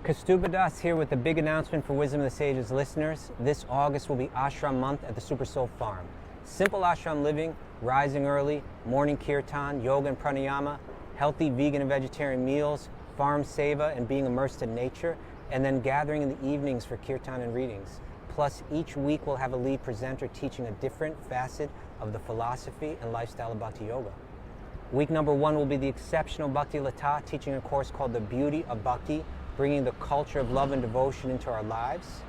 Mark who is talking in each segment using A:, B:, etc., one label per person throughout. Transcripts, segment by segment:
A: Kaustubha Das here with the big announcement for Wisdom of the Sages listeners. This August will be Ashram Month at the Super Soul Farm. Simple ashram living, rising early, morning kirtan, yoga and pranayama, healthy vegan and vegetarian meals, farm seva and being immersed in nature, and then gathering in the evenings for kirtan and readings. Plus, each week we'll have a lead presenter teaching a different facet of the philosophy and lifestyle of Bhakti Yoga. Week number 1 will be the exceptional Bhakti Lata teaching a course called The Beauty of Bhakti, bringing the culture of love and devotion into our lives.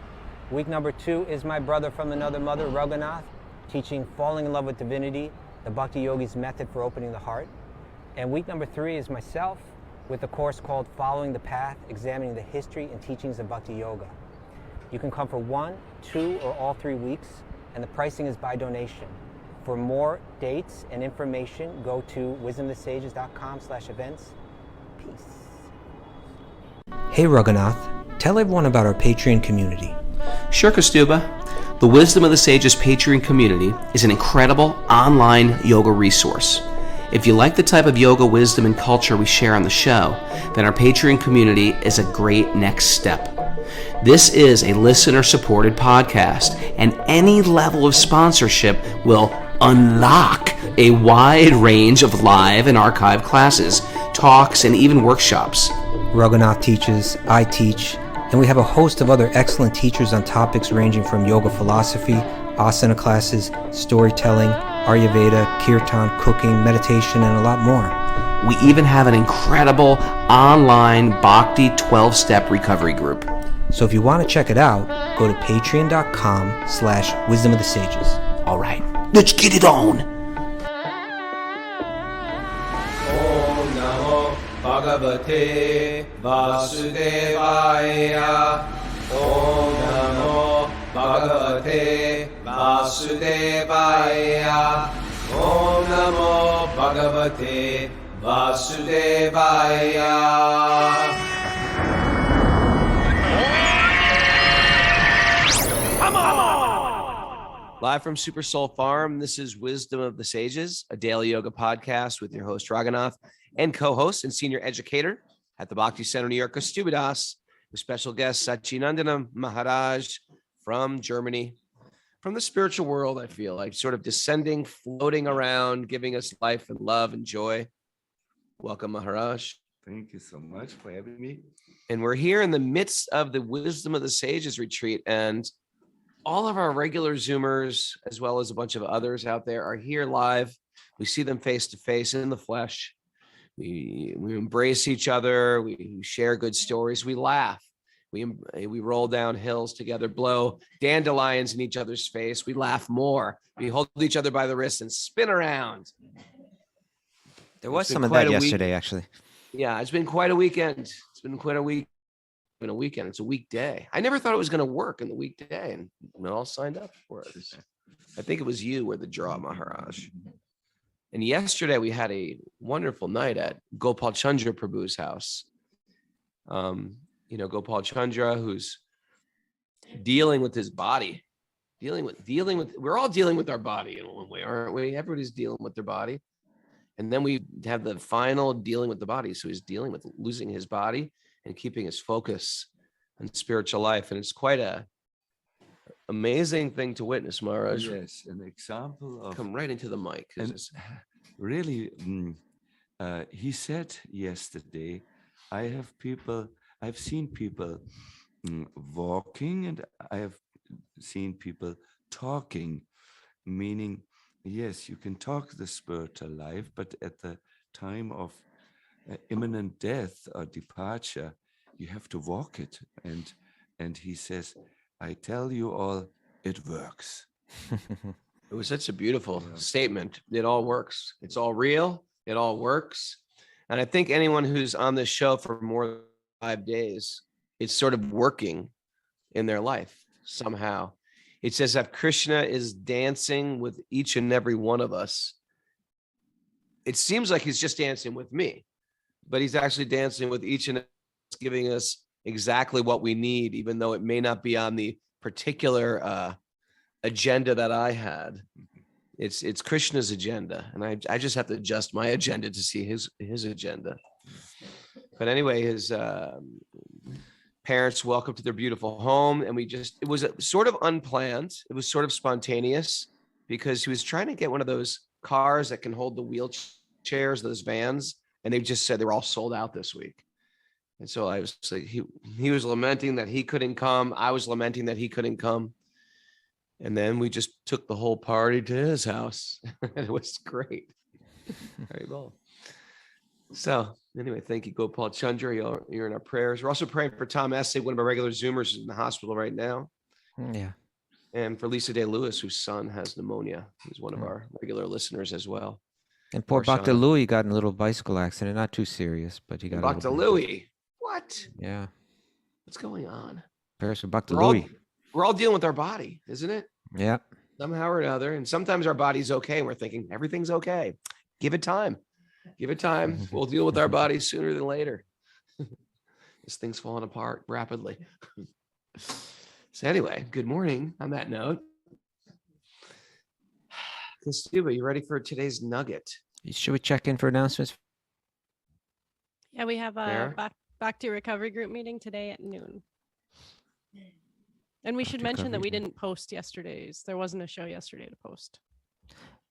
A: Week number 2 is my brother from another mother, Raghunath, teaching Falling in Love with Divinity, the Bhakti-yogi's method for opening the heart. And week number 3 is myself with a course called Following the Path, examining the history and teachings of Bhakti Yoga. You can come for 1, 2, or all 3 weeks, and the pricing is by donation. For more dates and information, go to wisdomofthesages.com/events. Peace. Hey Raghunath, tell everyone about our Patreon community.
B: Sure, Kaustubha. The Wisdom of the Sages Patreon community is an incredible online yoga resource. If you like the type of yoga wisdom and culture we share on the show, then our Patreon community is a great next step. This is a listener-supported podcast, and any level of sponsorship will unlock a wide range of live and archived classes, talks, and even workshops.
A: Raghunath teaches, I teach, and we have a host of other excellent teachers on topics ranging from yoga philosophy, asana classes, storytelling, Ayurveda, kirtan, cooking, meditation, and a lot more.
B: We even have an incredible online Bhakti 12-step recovery group.
A: So if you want to check it out, go to patreon.com/wisdom of the sages.
B: All right, let's get it on.
C: Om Namo Bhagavate Vasudevaya. Om Namo Bhagavate Vasudevaya. Om Namo Bhagavate Vasudevaya.
B: Live from Super Soul Farm, this is Wisdom of the Sages, a daily yoga podcast with your host, Raghunath, and co-host and senior educator at the Bhakti Center, New York, Kaustubha Das, with special guest Sacinanadana Maharaj from Germany, from the spiritual world, I feel like, sort of descending, floating around, giving us life and love and joy. Welcome, Maharaj.
D: Thank you so much for having me.
B: And we're here in the midst of the Wisdom of the Sages retreat, and all of our regular Zoomers, as well as a bunch of others out there, are here live. We see them face to face in the flesh. We embrace each other. We share good stories. We laugh. We roll down hills together, blow dandelions in each other's face. We laugh more. We hold each other by the wrists and spin around.
A: There was some of that yesterday, actually.
B: Yeah, it's been quite a weekend. It's been quite a week. In a weekend, it's a weekday. I never thought it was going to work in the weekday, and we all signed up for it. I think it was you were the draw, Maharaj. And yesterday we had a wonderful night at Gopal Chandra Prabhu's house. Gopal Chandra, who's dealing with his body, we're all dealing with our body in one way, aren't we? Everybody's dealing with their body. And then we have the final dealing with the body. So he's dealing with losing his body and keeping his focus on spiritual life. And it's quite a amazing thing to witness, Maharaj.
D: Yes, an example of...
B: Come right into the mic.
D: Really, he said yesterday, I've seen people walking, and I have seen people talking, meaning, yes, you can talk the spiritual life, but at the time of imminent death or departure, you have to walk it. And he says, I tell you all, it works.
B: It was such a beautiful statement. It all works. It's all real. It all works. And I think anyone who's on this show for more than 5 days, it's sort of working in their life somehow. It's as if Krishna is dancing with each and every one of us. It seems like he's just dancing with me, but he's actually dancing with each and every one, giving us exactly what we need, even though it may not be on the particular agenda that I had. It's Krishna's agenda, and I just have to adjust my agenda to see his agenda. But anyway, his parents welcome to their beautiful home. And it was sort of unplanned. It was sort of spontaneous because he was trying to get one of those cars that can hold the wheelchairs, those vans. And they just said they were all sold out this week. And so I was like, he was lamenting that he couldn't come. I was lamenting that he couldn't come. And then we just took the whole party to his house. It was great. Very well. So anyway, thank you, Gopal Chandra. You're in our prayers. We're also praying for Tom Essay, one of our regular Zoomers, is in the hospital right now.
A: Yeah.
B: And for Lisa Day Lewis, whose son has pneumonia. He's one of our regular listeners as well.
A: And poor Bhakti Louis got in a little bicycle accident, not too serious, but he got
B: Bhakti Louis. What?
A: Yeah.
B: What's going on?
A: Prayers for Bhakti Louis.
B: We're all dealing with our body, isn't it?
A: Yeah.
B: Somehow or another. And sometimes our body's okay. And we're thinking everything's okay. Give it time. Give it time. We'll deal with our bodies sooner than later. This thing's falling apart rapidly. So anyway, good morning on that note. Kaustubha, you ready for today's nugget?
A: Should we check in for announcements?
E: Yeah, we have a Bhakti Recovery Group meeting today at noon. And we should mention that we didn't post yesterday's. There wasn't a show yesterday to post.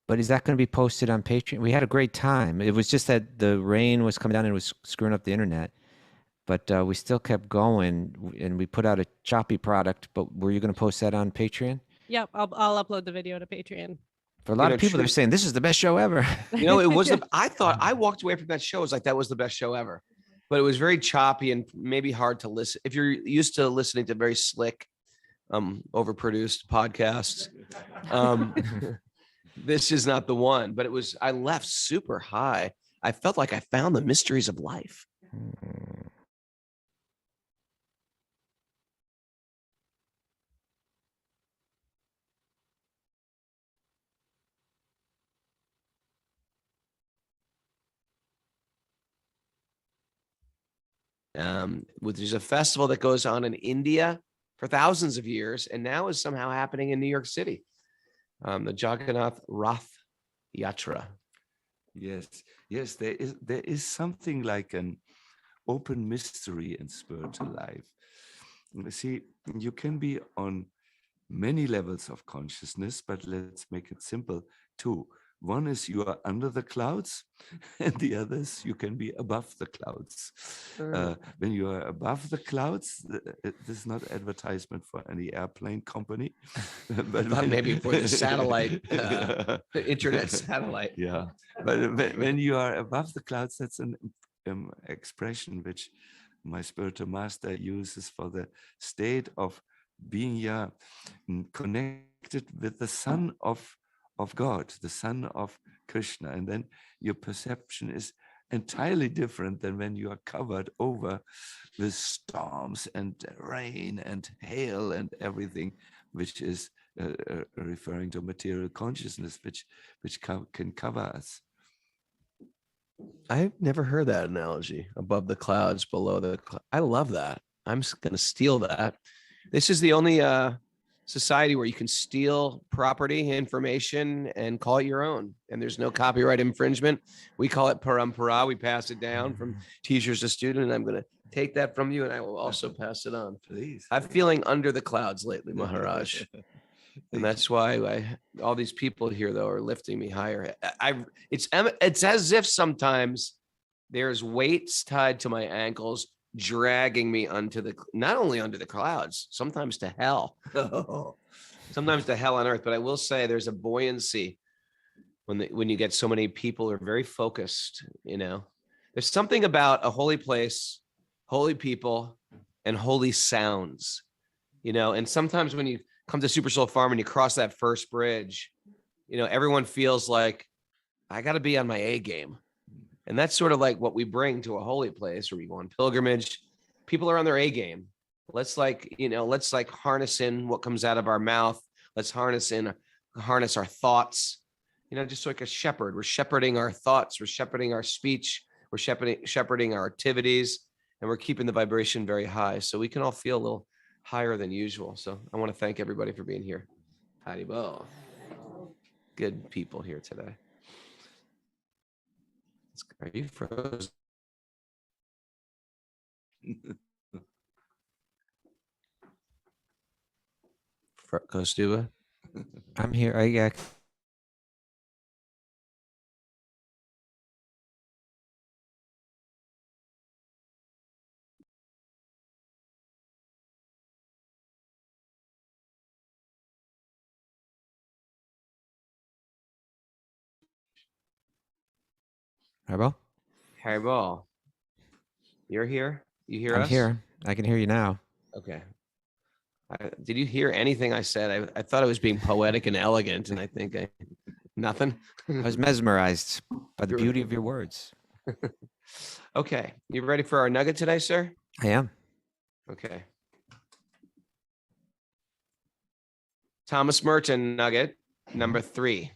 A: But is that going to be posted on Patreon? We had a great time. It was just that the rain was coming down and it was screwing up the internet. But we still kept going, and we put out a choppy product. But were you going to post that on Patreon?
E: Yep, I'll upload the video to Patreon.
A: For a lot of people, they're saying this is the best show ever.
B: You know, it was. I walked away from that show. It was like that was the best show ever. But it was very choppy and maybe hard to listen. If you're used to listening to very slick, overproduced podcasts, this is not the one. But it was. I left super high. I felt like I found the mysteries of life. There's a festival that goes on in India for thousands of years, and now is somehow happening in New York City. The Jagannath Rath Yatra.
D: Yes, there is something like an open mystery in spiritual life. See, you can be on many levels of consciousness, but let's make it simple too. One is you are under the clouds, and the other is you can be above the clouds. When you are above the clouds, this is not advertisement for any airplane company, but
B: maybe for the satellite, the internet satellite.
D: Yeah, but when you are above the clouds, that's an expression which my spiritual master uses for the state of being connected with the Son of God, the Son of Krishna. And then your perception is entirely different than when you are covered over with storms and rain and hail and everything, which is referring to material consciousness, which can cover us.
B: I've never heard that analogy, above the clouds, below the clouds. I love that. I'm going to steal that. This is the only society where you can steal property information and call it your own, and there's no copyright infringement. We call it parampara. We pass it down from teachers to student, and I'm going to take that from you, and I will also pass it on.
D: Please.
B: I'm feeling under the clouds lately, Maharaj. And that's why all these people here, though, are lifting me higher. It's as if sometimes there's weights tied to my ankles, dragging me not only under the clouds, sometimes to hell. Sometimes to hell on earth. But I will say there's a buoyancy when you get so many people who are very focused. You know, there's something about a holy place, holy people, and holy sounds. You know, and sometimes when you come to Super Soul Farm and you cross that first bridge, you know, everyone feels like I got to be on my A game. And that's sort of like what we bring to a holy place where we go on pilgrimage. People are on their A game. Let's harness in what comes out of our mouth. Let's harness our thoughts. You know, just like a shepherd. We're shepherding our thoughts. We're shepherding our speech. We're shepherding our activities. And we're keeping the vibration very high. So we can all feel a little higher than usual. So I want to thank everybody for being here. Haribol. Good people here today. Are you frozen? Kaustubha?
A: I'm here. Yeah. Haribo?
B: Haribol, you're here? You hear
A: I'm
B: us?
A: here. I can hear you now.
B: Okay. Did you hear anything I said? I thought I was being poetic and elegant, and I think nothing.
A: I was mesmerized by the beauty of your words.
B: Okay. You ready for our nugget today, sir?
A: I am.
B: Okay. Thomas Merton nugget number 3.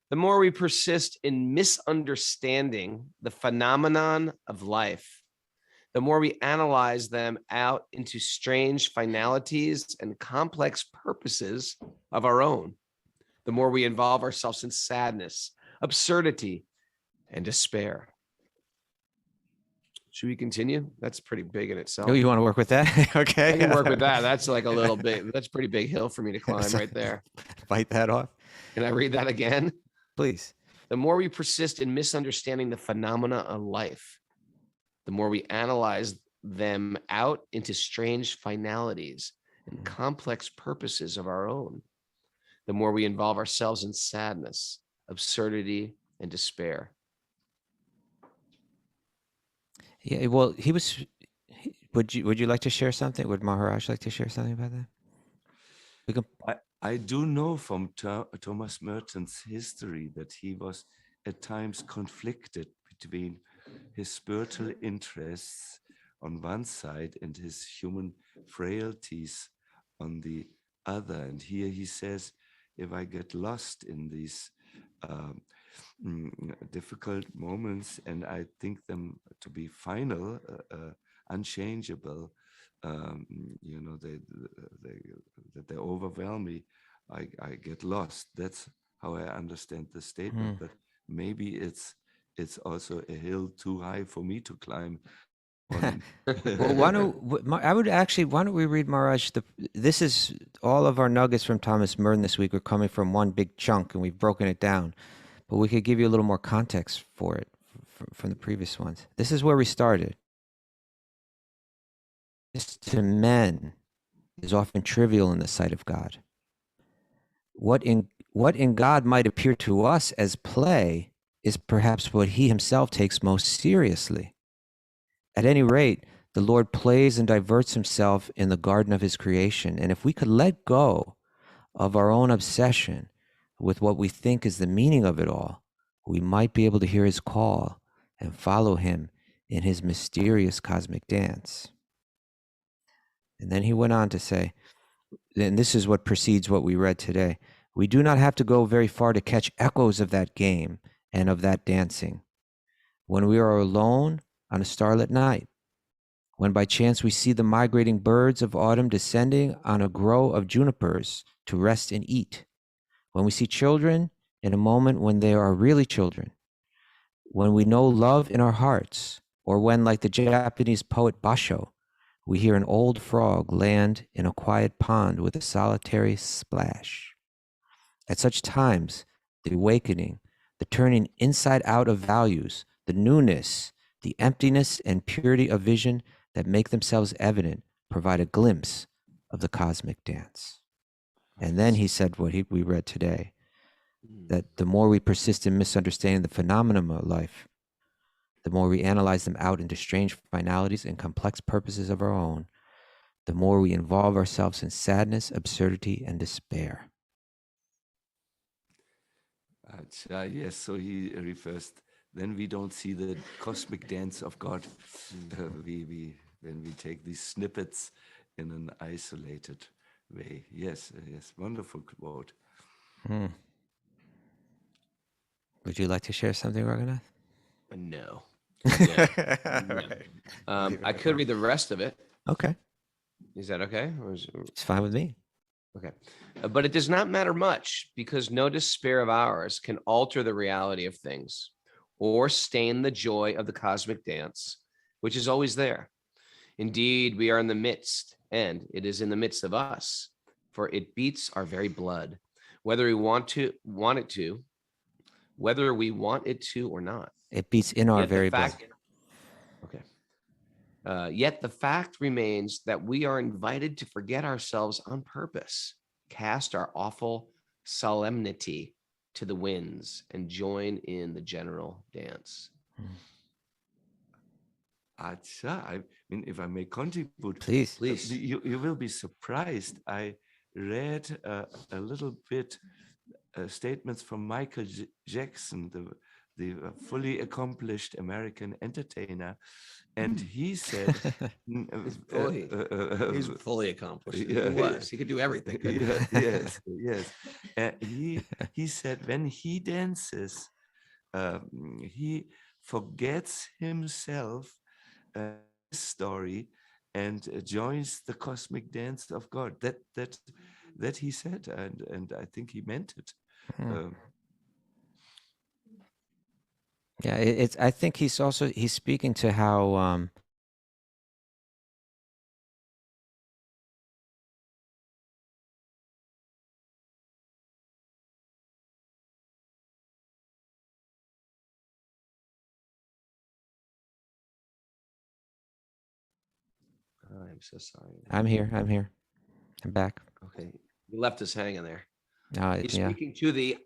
B: The more we persist in misunderstanding the phenomenon of life, the more we analyze them out into strange finalities and complex purposes of our own, the more we involve ourselves in sadness, absurdity, and despair. Should we continue? That's pretty big in itself.
A: Oh, you want to work with that? Okay.
B: I can work with that. That's like a little bit, that's a pretty big hill for me to climb right there.
A: Bite that off.
B: Can I read that again?
A: Please.
B: The more we persist in misunderstanding the phenomena of life, the more we analyze them out into strange finalities and complex purposes of our own, the more we involve ourselves in sadness, absurdity, and despair.
A: Yeah, well, he was. Would you like to share something? Would Maharaj like to share something about that? We can.
D: I do know from Thomas Merton's history that he was at times conflicted between his spiritual interests on one side and his human frailties on the other. And here he says, if I get lost in these difficult moments and I think them to be final, unchangeable, that they overwhelm me, I get lost. That's how I understand the statement. But maybe it's also a hill too high for me to climb.
A: Well, why don't we read Maharaj? This is all of our nuggets from Thomas Merton this week are coming from one big chunk, and we've broken it down. But we could give you a little more context for it from the previous ones. This is where we started. This to men is often trivial in the sight of God. What in God might appear to us as play is perhaps what he himself takes most seriously. At any rate, the Lord plays and diverts himself in the garden of his creation. And if we could let go of our own obsession with what we think is the meaning of it all, we might be able to hear his call and follow him in his mysterious cosmic dance. And then he went on to say, and this is what precedes what we read today, we do not have to go very far to catch echoes of that game and of that dancing. When we are alone on a starlit night, when by chance we see the migrating birds of autumn descending on a grove of junipers to rest and eat, when we see children in a moment when they are really children, when we know love in our hearts, or when, like the Japanese poet Basho, we hear an old frog land in a quiet pond with a solitary splash. At such times, the awakening, the turning inside out of values, the newness, the emptiness and purity of vision that make themselves evident provide a glimpse of the cosmic dance. And then he said what we read today, that the more we persist in misunderstanding the phenomenon of life, the more we analyze them out into strange finalities and complex purposes of our own, the more we involve ourselves in sadness, absurdity, and despair.
D: Yes, so he refers, then we don't see the cosmic dance of God. When we take these snippets in an isolated way. Yes, wonderful quote.
A: Would you like to share something, Raghunath?
B: No.
A: Right.
B: I could read the rest of it.
A: Okay.
B: Is that okay?
A: It's fine with me.
B: Okay. But it does not matter much because no despair of ours can alter the reality of things or stain the joy of the cosmic dance, which is always there. Indeed, we are in the midst and it is in the midst of us, for it beats our very blood, whether we want it to, whether we want it to or not.
A: It beats in our very blood.
B: Okay. Yet the fact remains that we are invited to forget ourselves on purpose, cast our awful solemnity to the winds, and join in the general dance.
D: Acha, I mean, if I may contribute,
A: Please.
D: you will be surprised. I read a little bit statements from Michael Jackson, the fully accomplished American entertainer, and he said,
B: He's fully accomplished. He could do everything.
D: Yes. He said when he dances, he forgets himself, his story, and joins the cosmic dance of God. That he said, and I think he meant it.
A: Yeah, it's. I think he's speaking to how
B: I'm so sorry.
A: I'm here. I'm back.
B: Okay. You left us hanging there. He's
A: Yeah.
B: speaking to the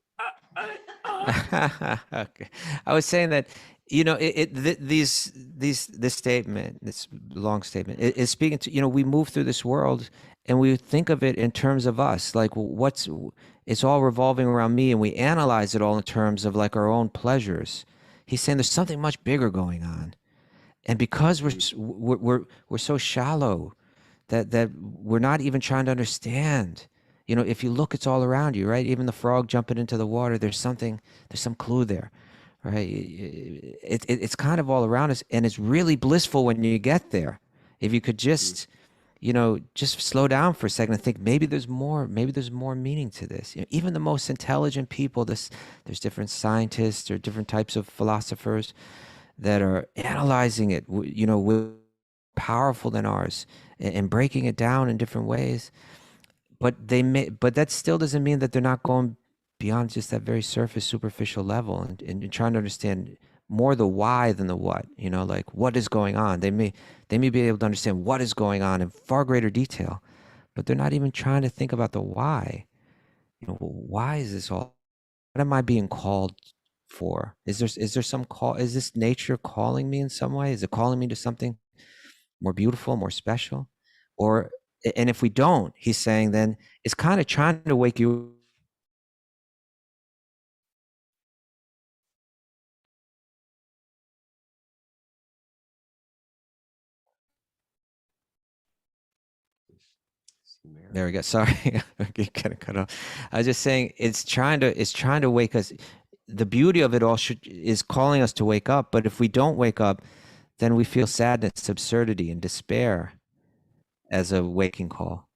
A: Okay. I was saying that, this statement, this long statement, is speaking to, we move through this world and we think of it in terms of us, like it's all revolving around me, and we analyze it all in terms of like our own pleasures. He's saying there's something much bigger going on. And because we're so shallow that we're not even trying to understand. If you look, it's all around you, right? Even the frog jumping into the water, there's some clue there, right? It's kind of all around us, and it's really blissful when you get there. If you could just slow down for a second and think, maybe there's more meaning to this. Even the most intelligent people, there's different scientists or different types of philosophers that are analyzing it, with powerful than ours, and breaking it down in different ways. But that still doesn't mean that they're not going beyond just that very surface, superficial level, and trying to understand more the why than the what. Like what is going on. They may be able to understand what is going on in far greater detail, but they're not even trying to think about the why. Why is this all? What am I being called for? Is there some call? Is this nature calling me in some way? Is it calling me to something more beautiful, more special? And if we don't, he's saying, then it's kind of trying to wake you. There we go. Sorry, I kind of cut off. I was just saying it's trying to wake us. The beauty of it all is calling us to wake up. But if we don't wake up, then we feel sadness, absurdity, and despair as a waking call.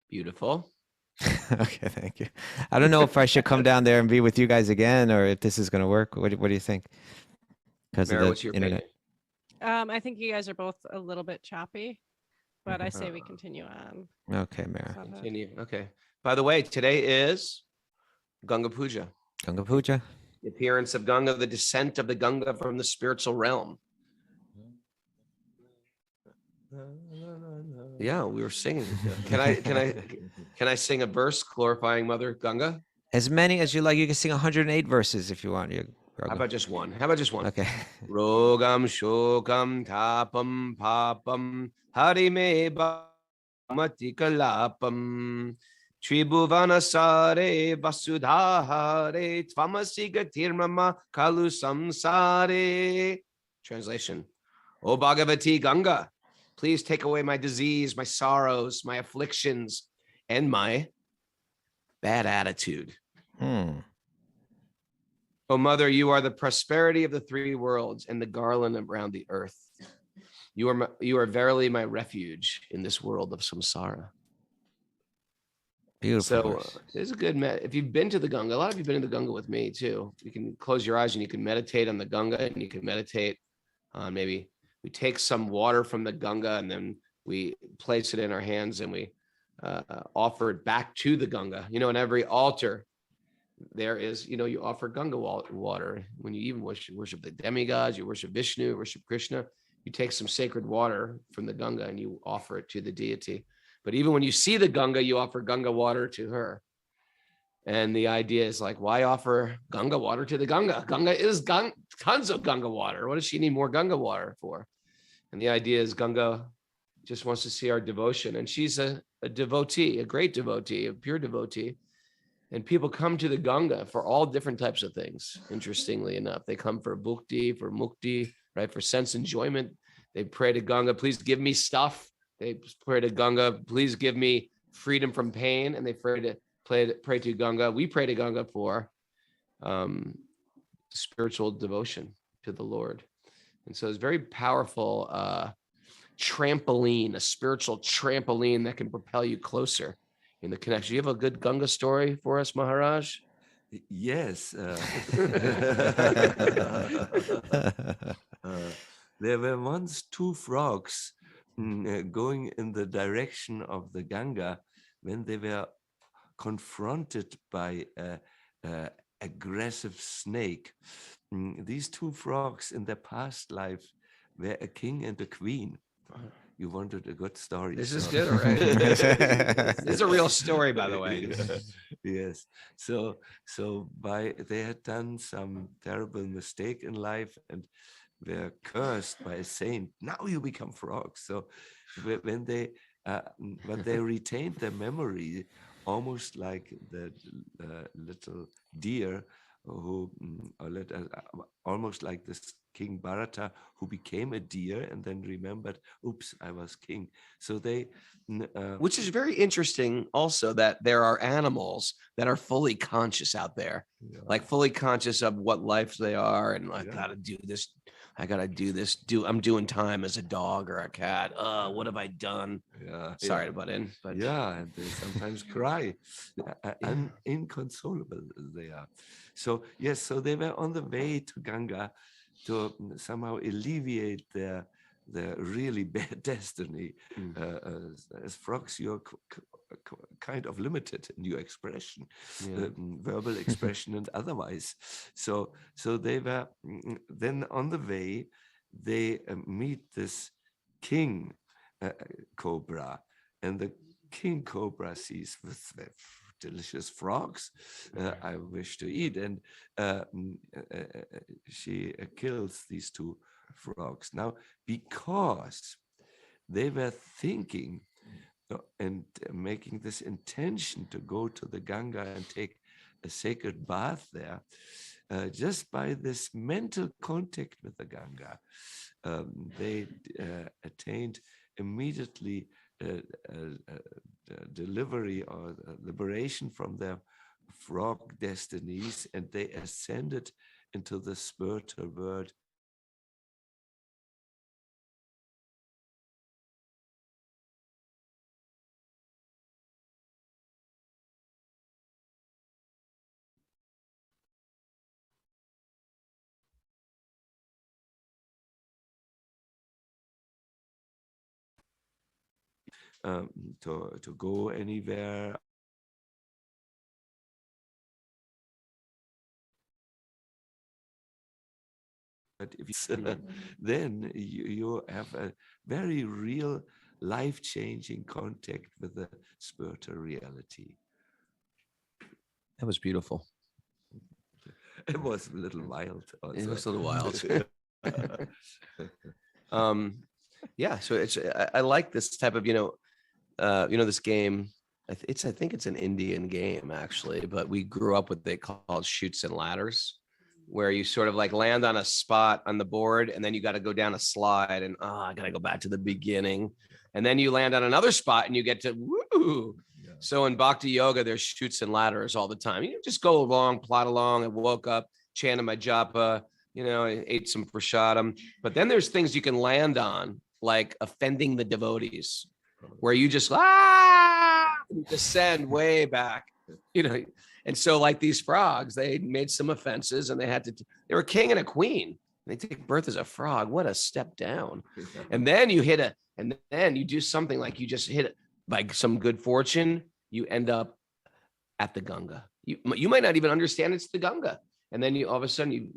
B: Beautiful.
A: Okay, thank you. I don't know if I should come down there and be with you guys again, or if this is going to work. What do you think? Because
B: Mara, what's your
A: internet.
E: I think you guys are both a little bit choppy, but I say we continue on.
A: Okay, Mara.
B: Continue. Okay. By the way, today is Ganga Puja.
A: Ganga Puja.
B: The appearance of Ganga, the descent of the Ganga from the spiritual realm. Yeah, we were singing. Can I sing a verse glorifying Mother Ganga?
A: As many as you like. You can sing 108 verses if you want.
B: How about just one?
A: Okay.
B: Rogam shokam tapam papam harime bhamati kalapam tribhuvana sare vasudhare tvamasi gatirmama kalu samsare. Translation: O Bhagavati Ganga, please take away my disease, my sorrows, my afflictions, and my bad attitude. O Mother, you are the prosperity of the three worlds and the garland around the earth. You are verily my refuge in this world of samsara.
A: Beautiful.
B: So it's a good if you've been to the Ganga, a lot of you have been to the Ganga with me too. You can close your eyes and you can meditate on the Ganga, and you can meditate on maybe we take some water from the Ganga and then we place it in our hands and we offer it back to the Ganga. You know, in every altar, there is, you know, you offer Ganga water. When you even worship the demigods, you worship Vishnu, worship Krishna, you take some sacred water from the Ganga and you offer it to the deity. But even when you see the Ganga, you offer Ganga water to her. And the idea is like, why offer Ganga water to the Ganga? Ganga is tons of Ganga water. What does she need more Ganga water for? And the idea is Ganga just wants to see our devotion. And she's a devotee, a great devotee, a pure devotee. And people come to the Ganga for all different types of things, interestingly enough. They come for bhakti, for mukti, right? For sense enjoyment. They pray to Ganga, please give me stuff. They pray to Ganga, please give me freedom from pain. And they pray to Ganga. We pray to Ganga for spiritual devotion to the Lord. And so it's very powerful trampoline, a spiritual trampoline that can propel you closer in the connection. You have a good Ganga story for us, Maharaj?
D: Yes. There were once two frogs going in the direction of the Ganga when they were confronted by an aggressive snake. These two frogs in their past life were a king and a queen. You wanted a good story.
B: This is good, all right? This is a real story, by the way.
D: Yes. So they had done some terrible mistake in life and were cursed by a saint. Now you become frogs. So when they retained their memory, almost like the little deer who, almost like this King Bharata, who became a deer and then remembered, oops, I was king. So they...
B: Which is very interesting also, that there are animals that are fully conscious out there, like fully conscious of what life they are. And I gotta do this. I gotta do this. I'm doing time as a dog or a cat. What have I done? Sorry to butt in. But
D: and they sometimes cry. Inconsolable they are. So yes, so they were on the way to Ganga to somehow alleviate their really bad destiny. As frogs, you're kind of limited in your expression, verbal expression and otherwise. So they were then on the way. They meet this king cobra, and the king cobra sees with delicious frogs I wish to eat, and she kills these two frogs. Now, because they were thinking and making this intention to go to the Ganga and take a sacred bath there, just by this mental contact with the Ganga, they attained immediately delivery or liberation from their frog destinies, and they ascended into the spiritual world. To go anywhere. But if then you have a very real life-changing contact with the spiritual reality.
B: that was beautiful.
D: It was a little wild. Also.
B: It was a little wild. So it's I like this type of this game. I think it's an Indian game actually, but we grew up with they called Chutes and Ladders, where you sort of like land on a spot on the board and then you got to go down a slide and I got to go back to the beginning, and then you land on another spot and you get to woo. Yeah. So in Bhakti-yogi, there's Chutes and Ladders all the time. You just go along, plot along. I woke up, chanted my japa, I ate some prasadam, but then there's things you can land on, like offending the devotees, where you just you descend way back, and so like these frogs, they made some offenses and they were a king and a queen, They take birth as a frog. What a step down. And then you do something like you just hit it by some good fortune. You end up at the Ganga. You might not even understand it's the Ganga. And then you all of a sudden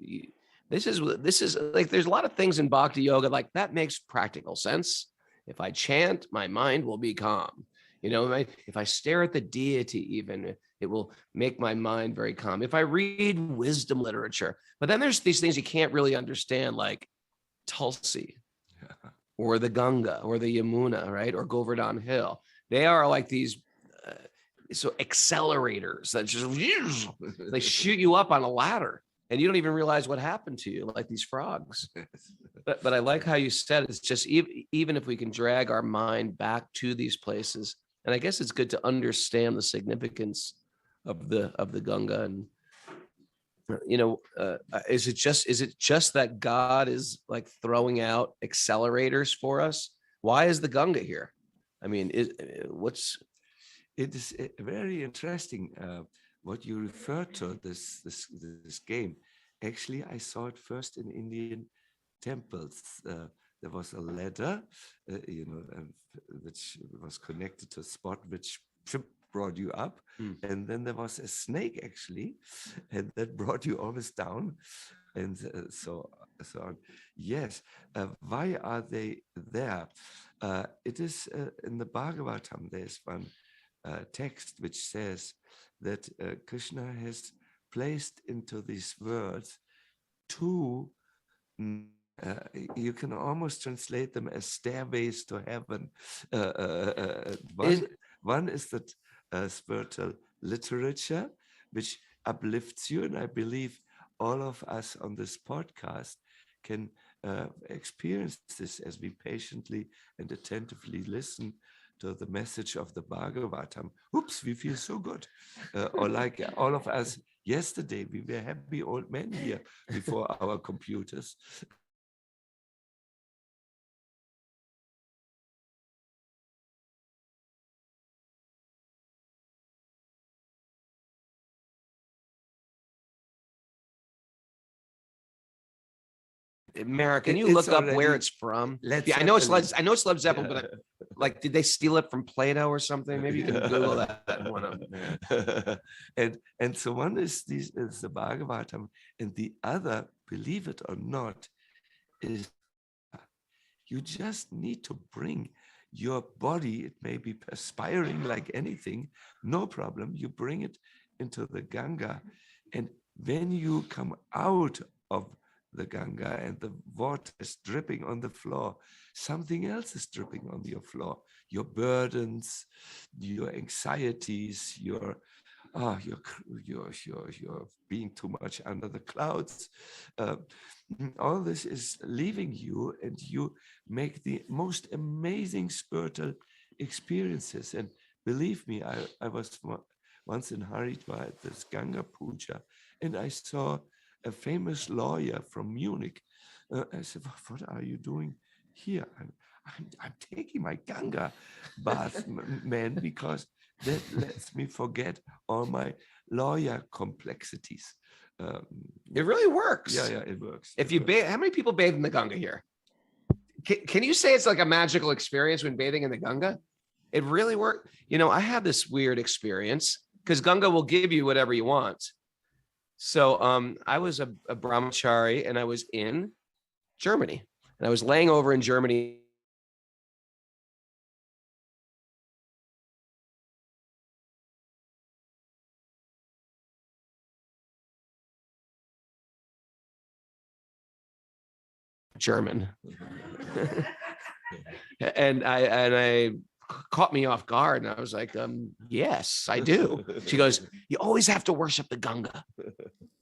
B: this is like, there's a lot of things in bhakti yoga like that makes practical sense. If I chant, my mind will be calm. If I stare at the deity, even it will make my mind very calm. If I read wisdom literature, but then there's these things you can't really understand, like Tulsi or the Ganga or the Yamuna, right? Or Govardhan Hill. They are like these so accelerators that just they shoot you up on a ladder and you don't even realize what happened to you, like these frogs. But I like how you said it's just even if we can drag our mind back to these places, and I guess it's good to understand the significance of the Ganga. And is it just that God is like throwing out accelerators for us? Why is the Ganga here? I mean, it
D: is very interesting what you refer to this game. Actually, I saw it first in Indian temples. There was a ladder, which was connected to a spot which brought you up, and then there was a snake actually, and that brought you always down, and so on. Yes, why are they there? It is in the Bhagavatam. There's one text which says that Krishna has placed into these words two. You can almost translate them as stairways to heaven. One is that spiritual literature, which uplifts you. And I believe all of us on this podcast can experience this as we patiently and attentively listen to the message of the Bhagavatam. Oops, we feel so good. Or like all of us yesterday, we were happy old men here before our computers.
B: Mara, can you look up where it's from? I know it's Led Zeppelin, but like, did they steal it from Plato or something? Maybe you can Google that one.
D: And so one is the Bhagavatam, and the other, believe it or not, is you just need to bring your body. It may be perspiring like anything, no problem. You bring it into the Ganga, and when you come out of the Ganga and the water is dripping on the floor, something else is dripping on your floor. Your burdens, your anxieties, your being too much under the clouds. All this is leaving you, and you make the most amazing spiritual experiences. And believe me, I was once in Haridwar at this Ganga Puja, and I saw a famous lawyer from Munich. I said, "What are you doing here?" I'm taking my Ganga bath, man, because that lets me forget all my lawyer complexities.
B: It really works.
D: Yeah, it works.
B: If you bathe, how many people bathe in the Ganga here? Can you say it's like a magical experience when bathing in the Ganga? It really worked. I had this weird experience because Ganga will give you whatever you want. So I was a brahmachari, and I was in Germany, and I was laying over in Germany. German. and I caught me off guard, and I was like, yes, I do. She goes, "You always have to worship the Ganga."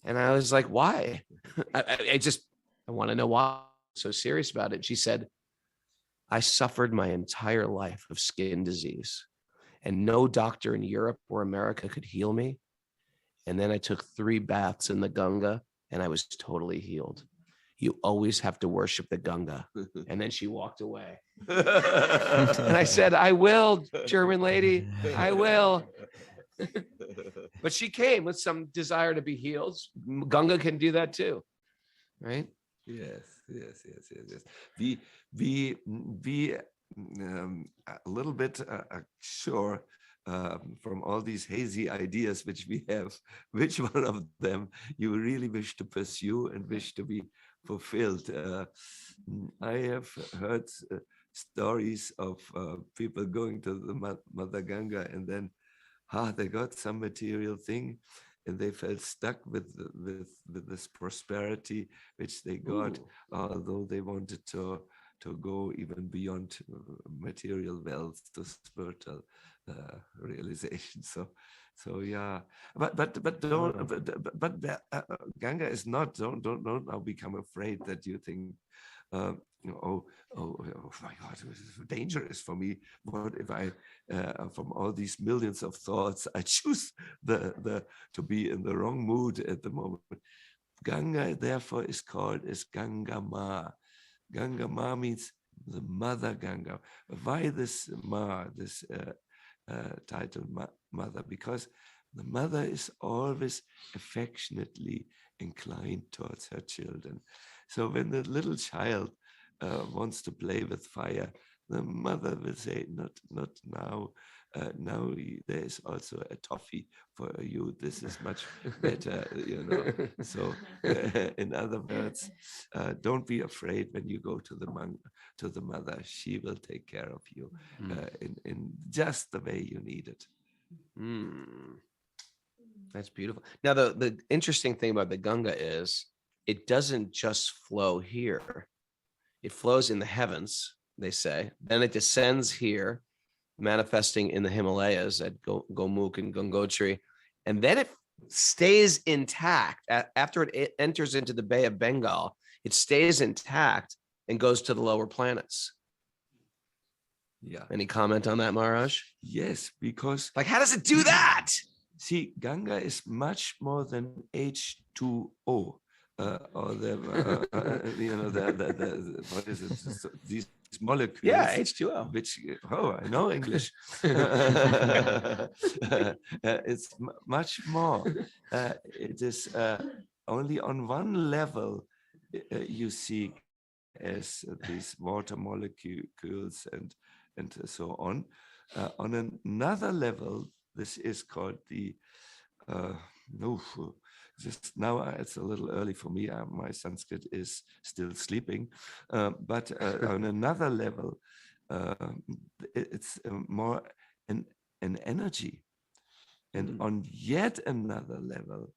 B: And I was like, "Why?" I want to know why I'm so serious about it. She said, "I suffered my entire life of skin disease, and no doctor in Europe or America could heal me. And then I took 3 baths in the Ganga, and I was totally healed. You always have to worship the Ganga." And then she walked away. And I said, "I will, German lady, I will." But she came with some desire to be healed. Ganga can do that too, right?
D: Yes, yes, yes, yes, yes. We a little bit sure from all these hazy ideas which we have, which one of them you really wish to pursue and wish to be fulfilled. I have heard stories of people going to the Mother Ganga and then they got some material thing and they felt stuck with this prosperity which they got. Ooh. Although they wanted to go even beyond material wealth to spiritual realization. So yeah, but don't Ganga is not, don't now become afraid that you think uh, oh my God, this is dangerous for me. What if I, from all these millions of thoughts, I choose the to be in the wrong mood at the moment. Ganga, therefore, is called as Ganga Ma. Ganga Ma means the mother Ganga. Why this Ma, this title mother? Because the mother is always affectionately inclined towards her children. So when the little child wants to play with fire, the mother will say, not now. Now there is also a toffee for you. This is much better, you know. So in other words, don't be afraid when you go to the mother. She will take care of you in just the way you need it.
B: That's beautiful. Now, the interesting thing about the Ganga is it doesn't just flow here. It flows in the heavens, they say. Then it descends here, manifesting in the Himalayas at Gomukh and Gangotri. And then it stays intact. After it enters into the Bay of Bengal, it stays intact and goes to the lower planets.
D: Yeah.
B: Any comment on that, Maharaj?
D: Yes, because
B: how does it do that?
D: See, Ganga is much more than H2O. Or the what is it? These molecules.
B: Yeah, H2O.
D: Which I know English. It's much more. It is only on one level you see as these water molecules and so on. On another level, this is called the just now it's a little early for me. My Sanskrit is still sleeping, but on another level, it's more an energy, and on yet another level,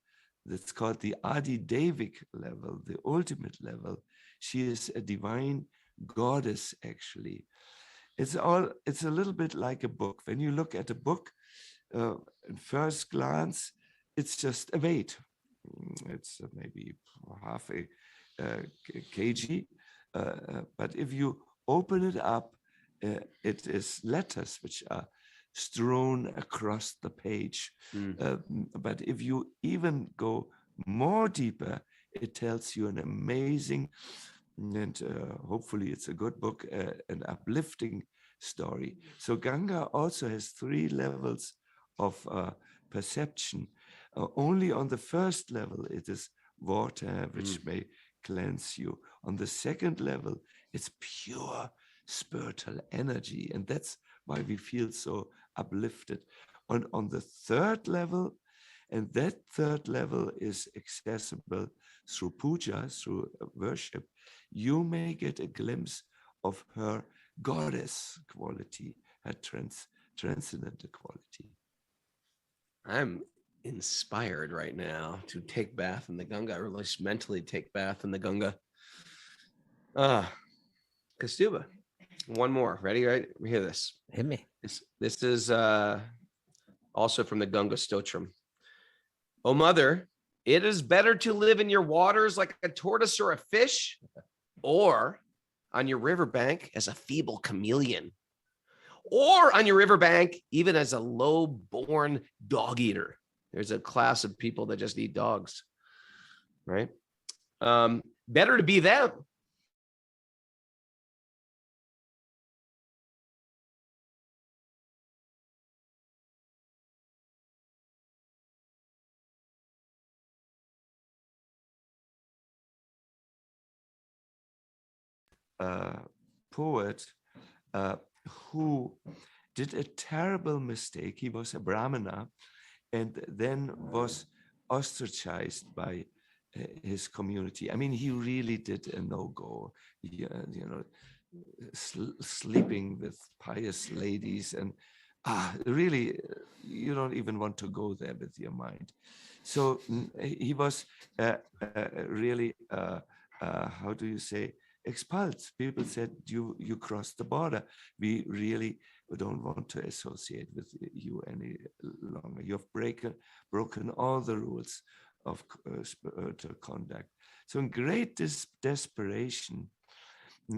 D: that's called the Adi-Devic level, the ultimate level. She is a divine goddess, actually. It's a little bit like a book. When you look at a book, at first glance, it's just a weight. It's maybe half a kg. But if you open it up, it is letters which are strewn across the page. But if you even go more deeper, it tells you an amazing, and hopefully it's a good book, an uplifting story. So Ganga also has 3 levels of perception. Only on the first level, it is water, which may cleanse you. On the second level, it's pure spiritual energy. And that's why we feel so uplifted. On the third level, and that third level is accessible through puja, through worship, you may get a glimpse of her goddess quality, her transcendental quality.
B: I'm inspired right now to take bath in the Ganga, or at least mentally take bath in the Ganga. Kaustubha, one more. Ready? Right? Hear this.
A: Hit me.
B: This is also from the Ganga Stotram. Oh, mother, it is better to live in your waters like a tortoise or a fish, or on your riverbank as a feeble chameleon, or on your riverbank even as a low-born dog eater. There's a class of people that just eat dogs, right? Better to be them
D: poet who did a terrible mistake. He was a Brahmana and then was ostracized by his community. I mean, he really did a no-go. Sleeping with pious ladies, and really, you don't even want to go there with your mind. So he was really, how do you say, expelled. People said, you crossed the border. We really don't want to associate with you any longer. You have broken all the rules of spiritual conduct. So in great desperation,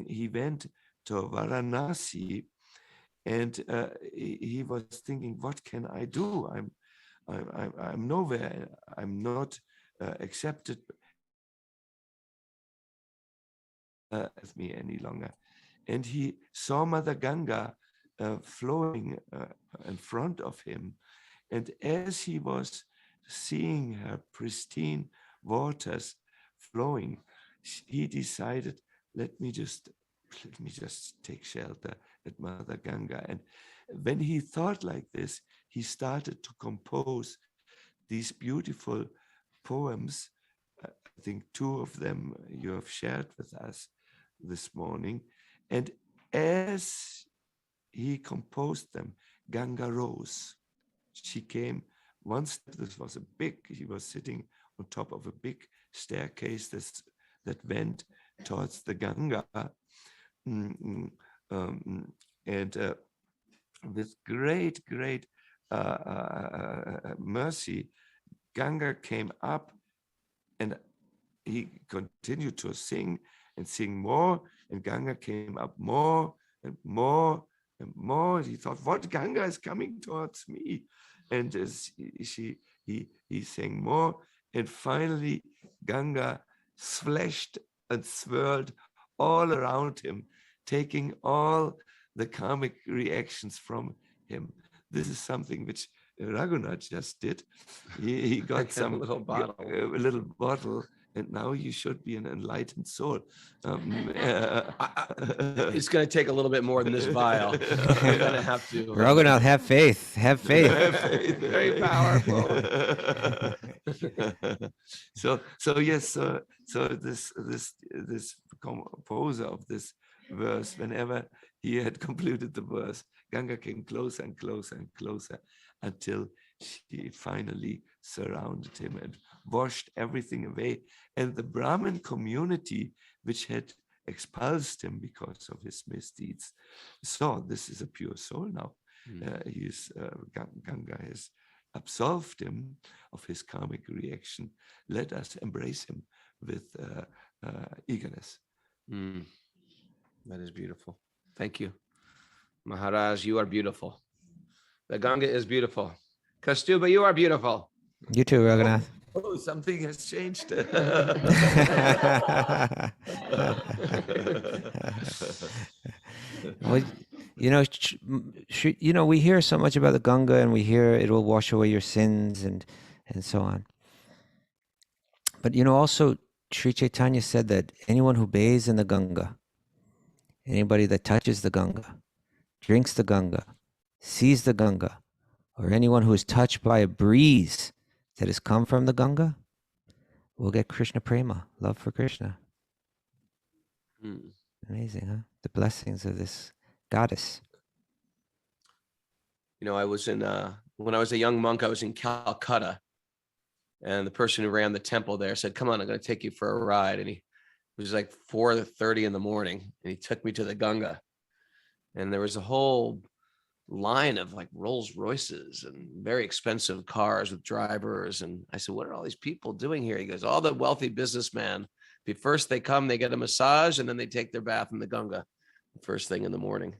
D: he went to Varanasi, and he was thinking, what can I do? I'm nowhere. I'm not accepted as me any longer. And he saw Mother Ganga flowing in front of him. And as he was seeing her pristine waters flowing, he decided, let me just take shelter at Mother Ganga. And when he thought like this, he started to compose these beautiful poems. I think 2 of them you have shared with us this morning. And as he composed them, Ganga rose. She came one step. He was sitting on top of a big staircase that went towards the Ganga. And with great mercy, Ganga came up, and he continued to sing and sing more, and Ganga came up more and more and more. He thought, what, Ganga is coming towards me? And he sang more, and finally Ganga splashed and swirled all around him, taking all the karmic reactions from him. This is something which Raghunath just did. He got some little bottle, and now you should be an enlightened soul.
B: It's going to take a little bit more than this vial. I'm going to have to.
A: Raghunath, have faith. Have faith.
B: Very powerful.
D: So yes. So this composer of this verse, whenever he had concluded the verse, Ganga came closer and closer and closer until she finally surrounded him and washed everything away. And the Brahmin community, which had expulsed him because of his misdeeds, saw this is a pure soul now. Ganga has absolved him of his karmic reaction. Let us embrace him with eagerness.
B: That is beautiful. Thank you. Maharaj, you are beautiful. The Ganga is beautiful. Kaustubha, you are beautiful.
A: You too, Raghunath.
D: Oh, something has changed.
A: Well, we hear so much about the Ganga, and we hear it will wash away your sins and so on. But also Sri Chaitanya said that anyone who bathes in the Ganga, anybody that touches the Ganga, drinks the Ganga, sees the Ganga, or anyone who is touched by a breeze that has come from the Ganga, will get Krishna prema, love for Krishna. Amazing, huh? The blessings of this goddess.
B: I was when I was a young monk, I was in Calcutta, and the person who ran the temple there said, come on, I'm going to take you for a ride. And it was like 4:30 in the morning, and he took me to the Ganga, and there was a whole line of like Rolls Royces and very expensive cars with drivers. And I said, what are all these people doing here? He goes, all the wealthy businessmen. First they come, they get a massage, and then they take their bath in the Ganga first thing in the morning.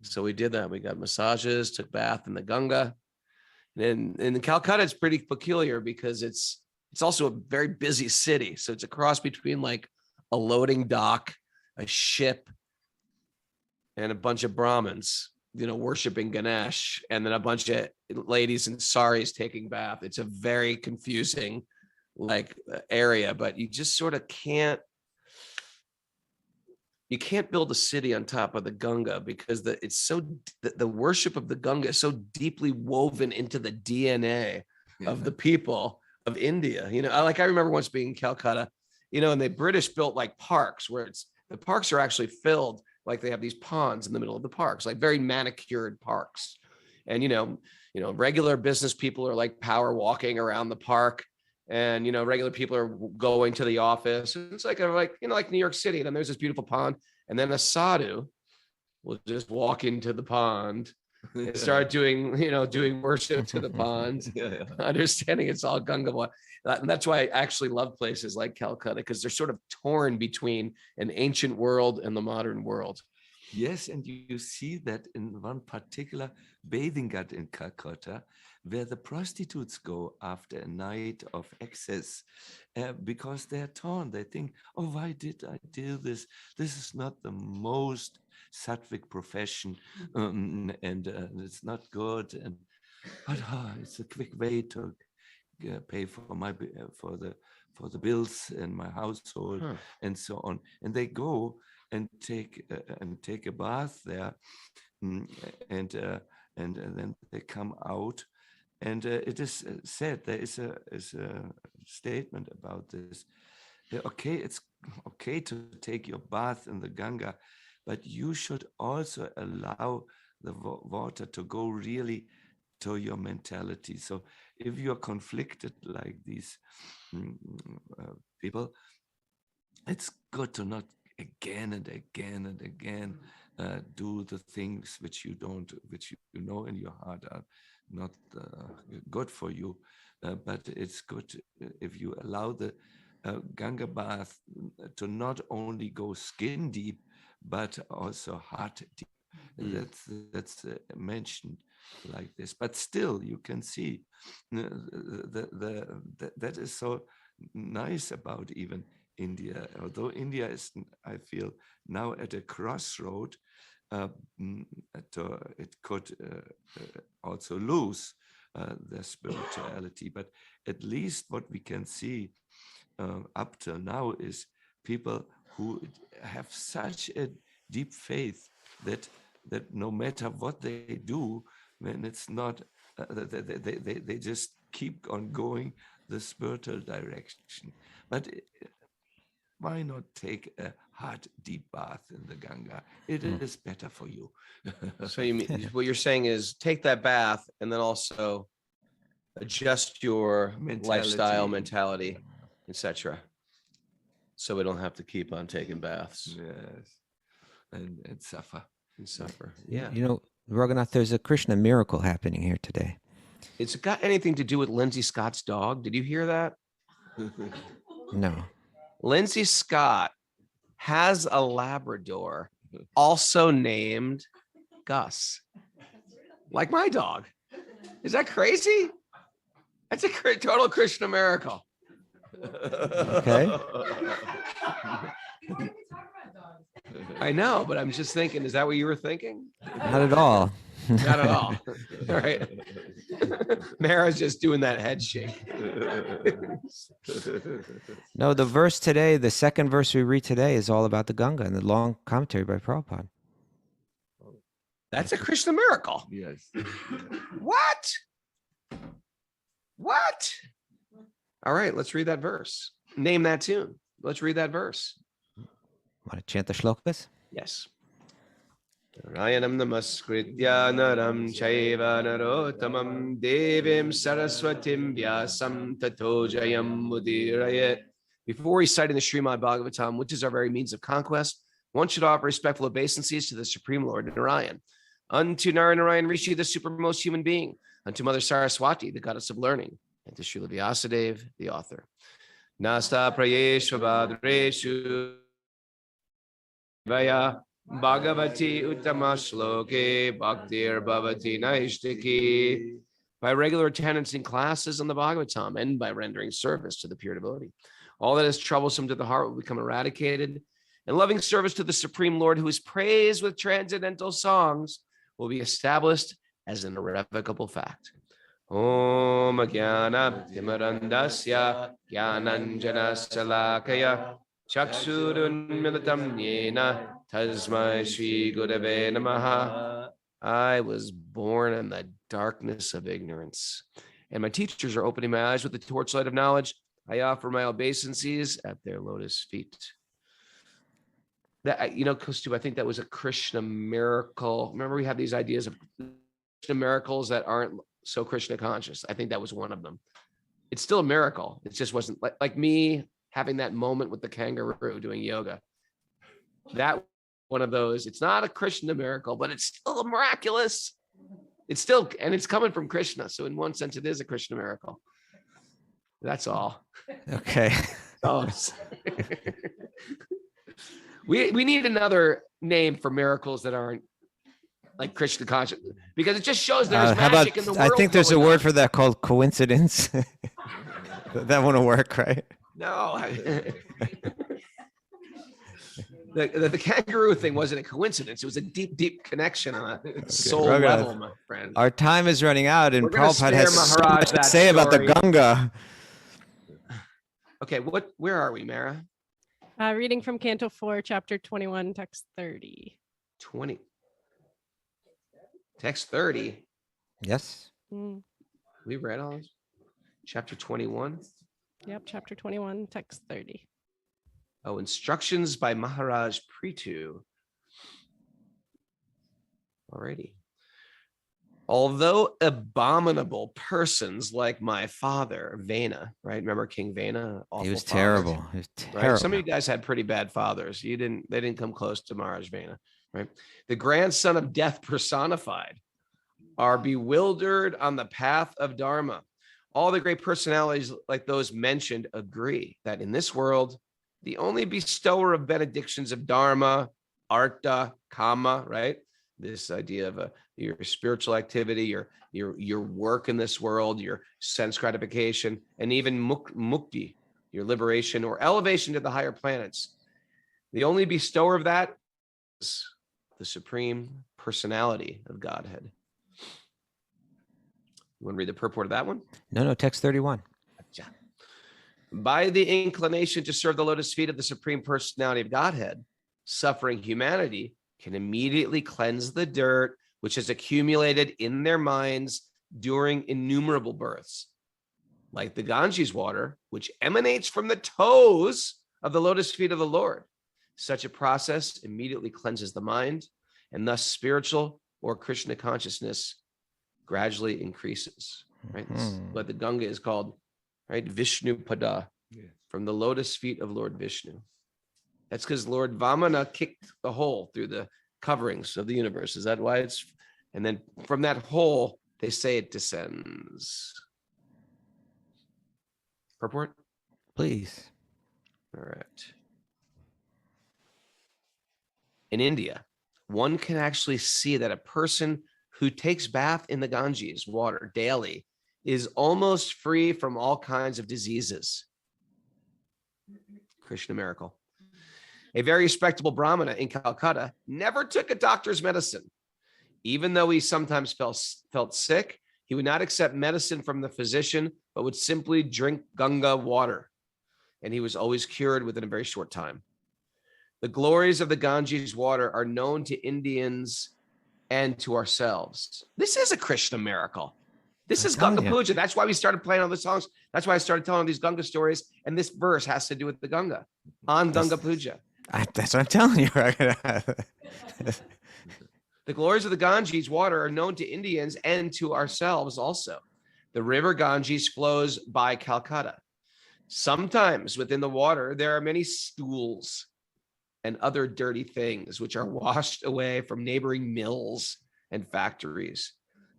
B: So we did that. We got massages, took bath in the Ganga. And in Calcutta, it's pretty peculiar because it's also a very busy city. So it's a cross between like a loading dock, a ship, and a bunch of Brahmins, worshiping Ganesh, and then a bunch of ladies in saris taking bath. It's a very confusing area, but you just sort of can't, you can't build a city on top of the Ganga because it's so the worship of the Ganga is so deeply woven into the DNA of the people of India. You know, I remember once being in Calcutta, you know, and the British built like parks where the parks are actually filled, like they have these ponds in the middle of the parks, like very manicured parks. And, you know, regular business people are like power walking around the park. And, you know, regular people are going to the office. It's like New York City. And then there's this beautiful pond. And then a sadhu will just walk into the pond and start doing worship to the pond, understanding it's all Ganga. And that's why I actually love places like Calcutta, because they're sort of torn between an ancient world and the modern world.
D: Yes, and you see that in one particular bathing gut in Calcutta, where the prostitutes go after a night of excess, because they're torn. They think, oh, why did I do this? This is not the most sattvic profession, and it's not good. But it's a quick way to pay for the bills in my household, and so on. And they go and take a bath there, and then they come out, and it is said, there is a statement about this. Okay, it's okay to take your bath in the Ganga, but you should also allow the water to go really to your mentality. So if you're conflicted like these people, it's good to not again and again and again do the things which you know in your heart are not good for you, but it's good if you allow the Ganga bath to not only go skin deep but also heart deep. That's mentioned like this, but still you can see that is so nice about even India. Although India is, I feel, now at a crossroad, it could also lose their spirituality. But at least what we can see up till now is people who have such a deep faith that no matter what they do, when it's not, they just keep on going the spiritual direction. But why not take a hot, deep bath in the Ganga? It is better for you.
B: So what you're saying is take that bath and then also adjust your lifestyle, mentality, etc. So we don't have to keep on taking baths.
D: Yes, and suffer.
B: And suffer.
A: Yeah. You know, Raghunath, there's a Krishna miracle happening here today.
B: It's got anything to do with Lindsay Scott's dog? Did you hear that?
A: No.
B: Lindsay Scott has a Labrador also named Gus, like my dog. Is that crazy? That's a total Krishna miracle.
A: Okay.
B: I know, but I'm just thinking, is that what you were thinking?
A: Not at all.
B: Not at all. All right. Mara's just doing that head shake.
A: No, the verse today, the second verse we read today is all about the Ganga and the long commentary by Prabhupada.
B: That's a Krishna miracle.
D: Yes.
B: What? All right, let's read that verse. Name that tune. Let's read that verse.
A: Want to chant the shlokas?
B: Yes. Narayanam namaskritya naram chaiva narottamam devim saraswatim vyasam tato jayam mudirayet. Before reciting the Srimad Bhagavatam, which is our very means of conquest, one should offer respectful obeisances to the Supreme Lord Narayan, unto Narayan Rishi, the supermost human being, unto Mother Saraswati, the goddess of learning, and to Srila Vyasadeva, the author. Nasta prayeshu badreshu vaya Bhagavati Uttama Shloke Bhaktir Bhavati Naishtiki. By regular attendance in classes on the Bhagavatam and by rendering service to the pure devotee, all that is troublesome to the heart will become eradicated, and loving service to the Supreme Lord, who is praised with transcendental songs, will be established as an irrevocable fact. Om Jnana Timarandasya Jnananjana Salakaya Chakshurunmilitam yena tasmai Shri Gurave namaha. I was born in the darkness of ignorance, and my teachers are opening my eyes with the torchlight of knowledge. I offer my obeisances at their lotus feet. That, Kaustubha, I think that was a Krishna miracle. Remember, we have these ideas of Krishna miracles that aren't so Krishna conscious. I think that was one of them. It's still a miracle. It just wasn't like me having that moment with the kangaroo doing yoga. That one of those, it's not a Krishna miracle, but it's still miraculous. It's coming from Krishna. So in one sense, it is a Krishna miracle. That's all.
A: Okay.
B: Oh, we need another name for miracles that aren't like Krishna conscious, because it just shows there's magic in the world.
A: I think there's a word for that called coincidence. That wouldn't work, right?
B: No. The kangaroo thing wasn't a coincidence. It was a deep, deep connection on a soul level, my friend.
A: Our time is running out, and Prabhupada has so much to say
B: story
A: about the Ganga.
B: Okay, where are we, Mara?
E: Reading from Canto 4, Chapter 21, Text 30.
B: 20. Text 30.
A: Yes.
B: We read all this? Chapter 21?
E: Yep, Chapter 21, Text 30.
B: Oh, instructions by Maharaj Prithu. Alrighty. Although abominable persons like my father, Vena, right? Remember King Vena?
A: He was terrible. He was terrible.
B: Right? Some of you guys had pretty bad fathers. They didn't come close to Maharaj Vena, right? The grandson of death personified are bewildered on the path of Dharma. All the great personalities like those mentioned agree that in this world, the only bestower of benedictions of Dharma, Artha, Kama, right? This idea of your spiritual activity, your work in this world, your sense gratification, and even mukti, your liberation or elevation to the higher planets. The only bestower of that is the supreme personality of Godhead. You want to read the purport of that one?
A: No, text 31.
B: By the inclination to serve the lotus feet of the supreme personality of Godhead, suffering humanity can immediately cleanse the dirt which has accumulated in their minds during innumerable births. Like the Ganges water, which emanates from the toes of the lotus feet of the Lord. Such a process immediately cleanses the mind, and thus spiritual or Krishna consciousness gradually increases. Right? But the Ganga is called, right, Vishnu Pada, from the lotus feet of Lord Vishnu. That's because Lord Vamana kicked the hole through the coverings of the universe. Is that why it's? And then from that hole, they say it descends. Purport?
A: Please.
B: All right. In India, one can actually see that a person who takes bath in the Ganges water daily is almost free from all kinds of diseases. Krishna miracle. A very respectable Brahmana in Calcutta never took a doctor's medicine. Even though he sometimes felt sick, he would not accept medicine from the physician, but would simply drink Ganga water. And he was always cured within a very short time. The glories of the Ganges water are known to Indians and to ourselves. This is a Krishna miracle. This is Ganga Puja. That's why we started playing all the songs. That's why I started telling these Ganga stories. And this verse has to do with the Ganga on Ganga Puja.
A: That's what I'm telling you.
B: The glories of the Ganges water are known to Indians and to ourselves also. The river Ganges flows by Calcutta. Sometimes within the water, there are many stools and other dirty things which are washed away from neighboring mills and factories.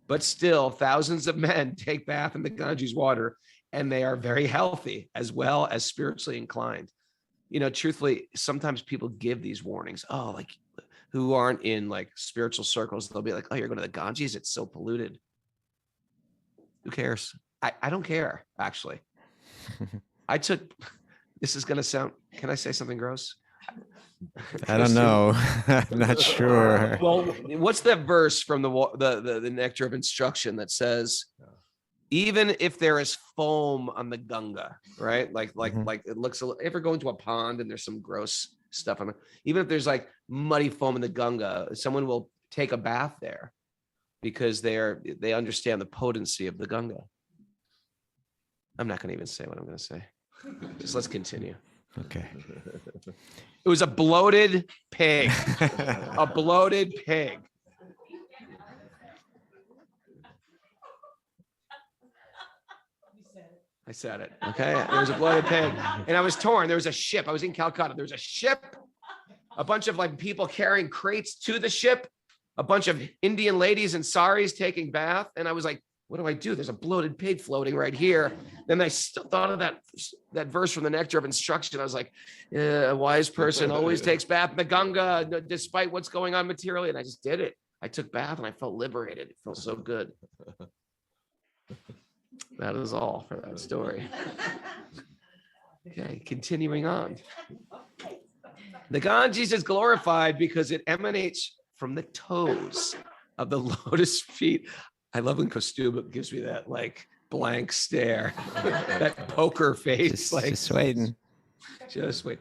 B: But still, thousands of men take bath in the Ganges water, and they are very healthy as well as spiritually inclined. You know, truthfully, sometimes people give these warnings. Oh, like who aren't in like spiritual circles, they'll be like, oh, you're going to the Ganges, it's so polluted. Who cares? I don't care, actually. This is going to sound, can I say something gross?
A: I don't know. I'm not sure.
B: Well, what's that verse from the Nectar of Instruction that says, even if there is foam on the Ganga, right? Like it looks, ever go into a pond and there's some gross stuff on it, even if there's like muddy foam in the Ganga, someone will take a bath there because they understand the potency of the Ganga. I'm not going to even say what I'm going to say. Just let's continue.
A: Okay.
B: It was a bloated pig. A bloated pig. I said it. Okay. There was a bloated pig. And I was torn. There was a ship. I was in Calcutta. There was a ship, a bunch of like people carrying crates to the ship, a bunch of Indian ladies in saris taking bath. And I was like, what do I do? There's a bloated pig floating right here. Then I still thought of that verse from the Nectar of Instruction. I was like, a wise person always takes bath in the Ganga, despite what's going on materially. And I just did it. I took bath and I felt liberated. It felt so good. That is all for that story. Okay, continuing on. The Ganges is glorified because it emanates from the toes of the lotus feet. I love when Kaustubha gives me that like blank stare, that poker face.
A: Just waiting.
B: Just wait.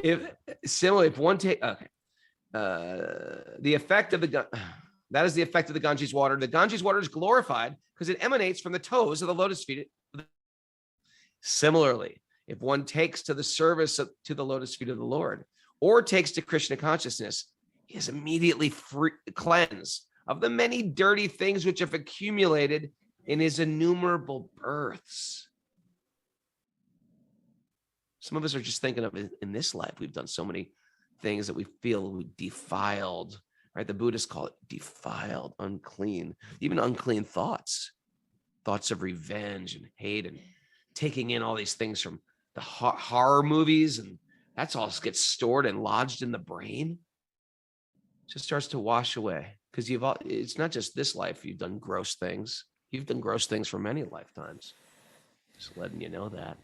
B: If one take, okay, the effect of that is the effect of the Ganges water. The Ganges water is glorified because it emanates from the toes of the lotus feet. Similarly, if one takes to the service to the lotus feet of the Lord, or takes to Krishna consciousness, he is immediately cleansed of the many dirty things which have accumulated in his innumerable births. Some of us are just thinking of it in this life. We've done so many things that we feel defiled, right? The Buddhists call it defiled, unclean, even unclean thoughts of revenge and hate and taking in all these things from the horror movies. And that's all gets stored and lodged in the brain. Just starts to wash away. Because it's not just this life you've done gross things. You've done gross things for many lifetimes. Just letting you know that.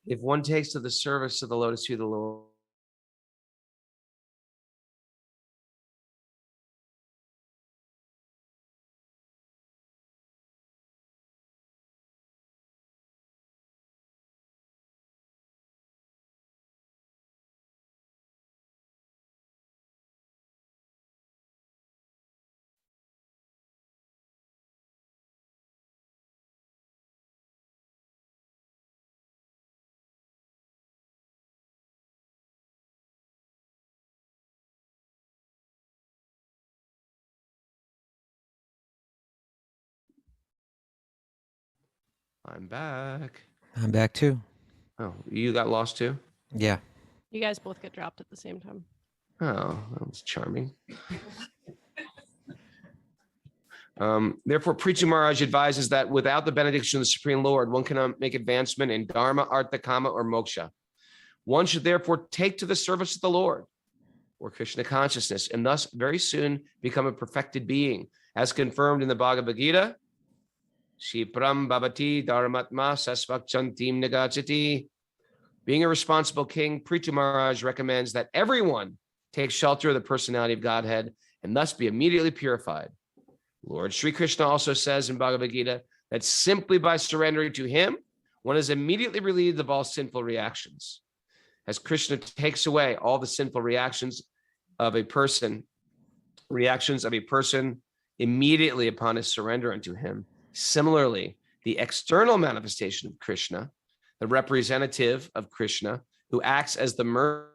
B: If one takes to the service of the lotus feet of the Lord, I'm back.
A: I'm back too.
B: Oh, you got lost too?
A: Yeah.
E: You guys both get dropped at the same time.
B: Oh, that was charming. Therefore, Prithu Maharaj advises that without the benediction of the Supreme Lord, one cannot make advancement in Dharma, Artha, Kama, or Moksha. One should therefore take to the service of the Lord, or Krishna consciousness, and thus very soon become a perfected being, as confirmed in the Bhagavad Gita. Shipram Bhavati Dharmatma Sasvakchantim Nagachati. Being a responsible king, Prithu Maharaj recommends that everyone take shelter of the personality of Godhead and thus be immediately purified. Lord Sri Krishna also says in Bhagavad Gita that simply by surrendering to him, one is immediately relieved of all sinful reactions. As Krishna takes away all the sinful reactions of a person immediately upon his surrender unto him, similarly, the external manifestation of Krishna, the representative of Krishna, who acts as the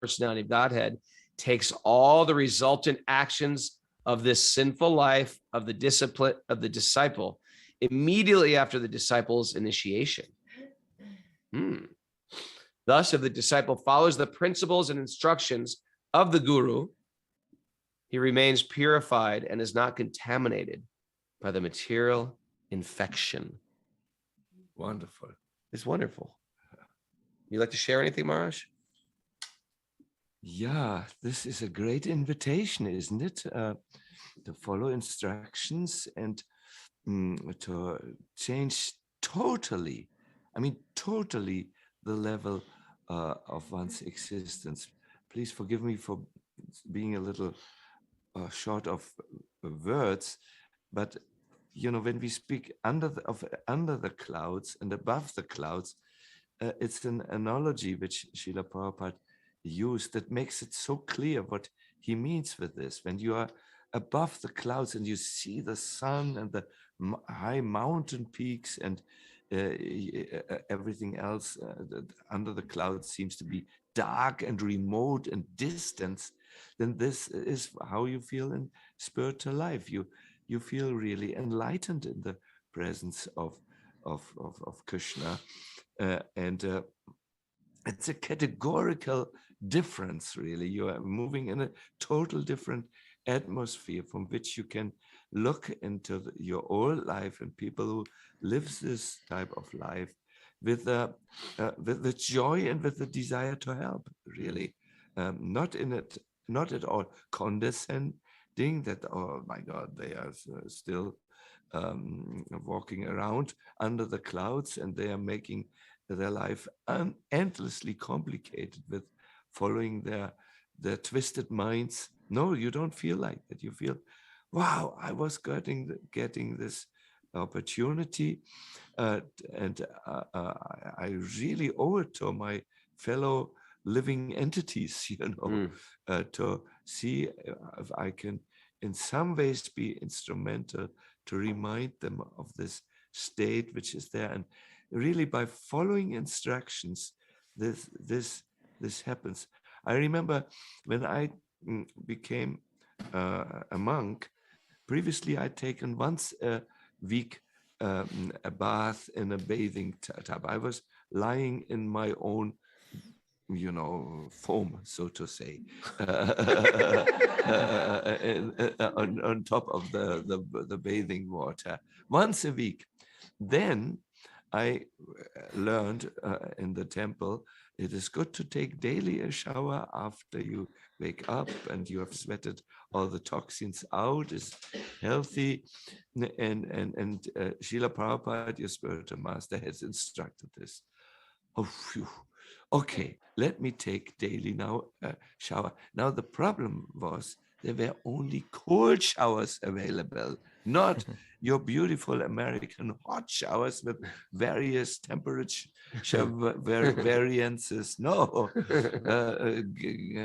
B: personality of Godhead, takes all the resultant actions of this sinful life of the disciple immediately after the disciple's initiation. Thus, if the disciple follows the principles and instructions of the guru, he remains purified and is not contaminated by the material infection.
D: Wonderful.
B: It's wonderful. You like to share anything, Maharaj?
D: Yeah, this is a great invitation, isn't it? To follow instructions and to change totally the level of one's existence. Please forgive me for being a little short of words, But when we speak under the clouds and above the clouds, it's an analogy which Srila Prabhupada used that makes it so clear what he means with this. When you are above the clouds and you see the sun and the high mountain peaks and everything else under the clouds seems to be dark and remote and distant, then this is how you feel in spiritual life. You feel really enlightened in the presence of Krishna, and it's a categorical difference, really. You are moving in a total different atmosphere from which you can look into your old life and people who live this type of life with the joy and with the desire to help, really. Not at all condescending that, oh my God, they are still walking around under the clouds and they are making their life endlessly complicated with following their twisted minds. No, you don't feel like that. You feel, wow, I was getting this opportunity, and I really owe it to my fellow living entities, to see if I can in some ways be instrumental to remind them of this state which is there. And really by following instructions, this happens. I remember when I became a monk, previously I'd taken once a week a bath in a bathing tub. I was lying in my own foam, so to say, on top of the bathing water once a week. Then I learned in the temple, it is good to take daily a shower after you wake up and you have sweated all the toxins out, is healthy. And Srila Prabhupada, your spiritual master, has instructed this. Oh, phew. Okay, let me take daily now a shower. Now the problem was there were only cold showers available, not your beautiful American hot showers with various temperature variances. No,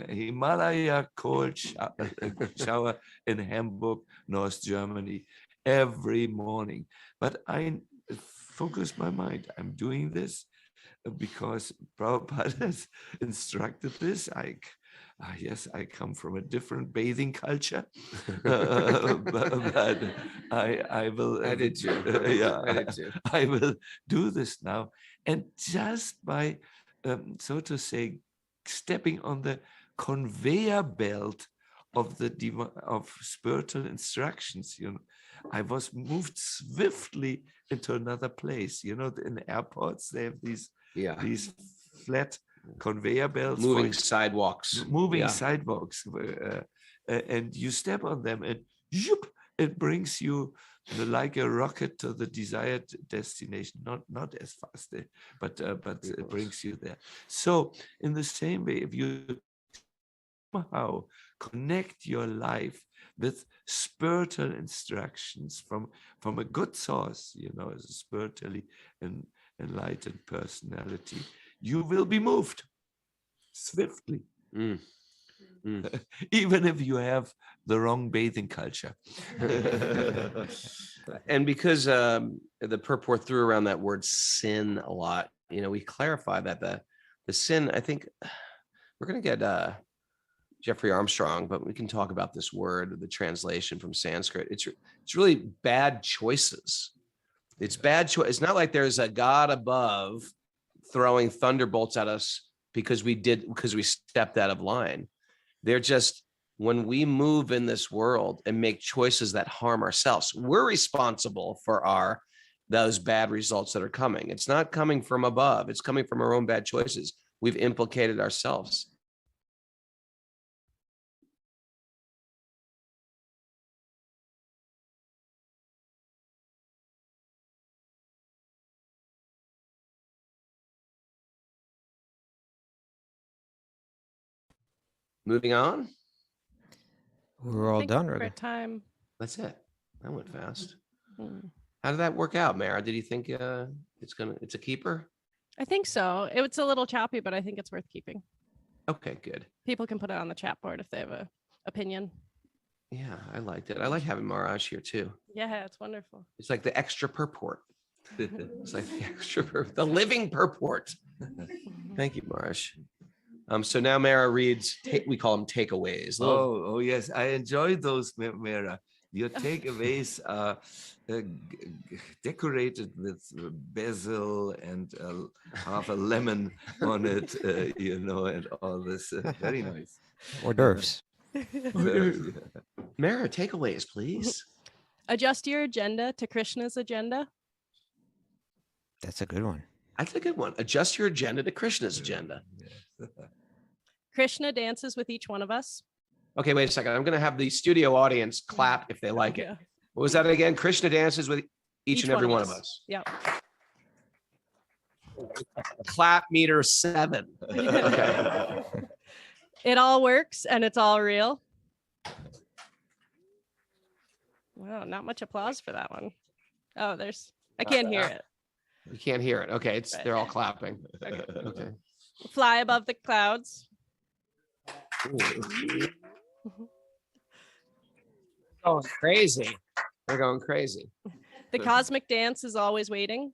D: Himalaya cold shower in Hamburg, North Germany, every morning. But I focused my mind. I'm doing this because Prabhupada has instructed this. Yes, I come from a different bathing culture, but I will.
B: I did too.
D: Yeah,
B: I did too.
D: I will do this now, and just by, so to say, stepping on the conveyor belt of of spiritual instructions, I was moved swiftly into another place. In airports they have these flat conveyor belts,
B: moving sidewalks,
D: sidewalks, and you step on them and it brings you like a rocket to the desired destination. Not as fast, but it brings you there. So in the same way, if you somehow connect your life with spiritual instructions from a good source, as a spiritually enlightened personality, you will be moved swiftly. Even if you have the wrong bathing culture.
B: And because the purport threw around that word sin a lot, we clarify that the sin, I think we're going to get Jeffrey Armstrong, but we can talk about this word, the translation from Sanskrit. It's really bad choices. It's bad choice. It's not like there's a God above throwing thunderbolts at us because we stepped out of line. They're just, when we move in this world and make choices that harm ourselves, we're responsible for those bad results that are coming. It's not coming from above. It's coming from our own bad choices. We've implicated ourselves. Moving on.
A: We're all done,
E: for
A: Raghu.
E: time.
B: That's it. That went fast.
E: Mm.
B: How did that work out, Mara? Did you think it's a keeper?
E: I think so. It's a little choppy, but I think it's worth keeping.
B: Okay, good.
E: People can put it on the chat board if they have a opinion.
B: Yeah, I liked it. I like having Maraj here too.
E: Yeah, it's wonderful.
B: It's like the extra purport. It's like the extra the living purport. Thank you, Maraj. So now Mara reads, we call them takeaways.
D: Oh, yes. I enjoy those, Mara. Your takeaways are decorated with basil and half a lemon on it, and all this. Very nice.
A: Hors d'oeuvres.
B: Mara, takeaways, please.
E: Adjust your agenda to Krishna's agenda.
A: That's a good one.
B: That's a good one. Adjust your agenda to Krishna's agenda.
E: Krishna dances with each one of us.
B: Okay, wait a second. I'm going to have the studio audience clap if they like it.
E: Yeah.
B: What was that again? Krishna dances with each and every one of us.
E: Yep.
B: Clap meter 7. Okay.
E: It all works and it's all real. Wow, not much applause for that one. Oh, I can't hear it.
B: You can't hear it. Okay,
E: Right.
B: they're all clapping.
E: Okay.
B: Okay.
E: Fly above the clouds.
B: Oh, crazy. They're going crazy.
E: The cosmic dance is always waiting.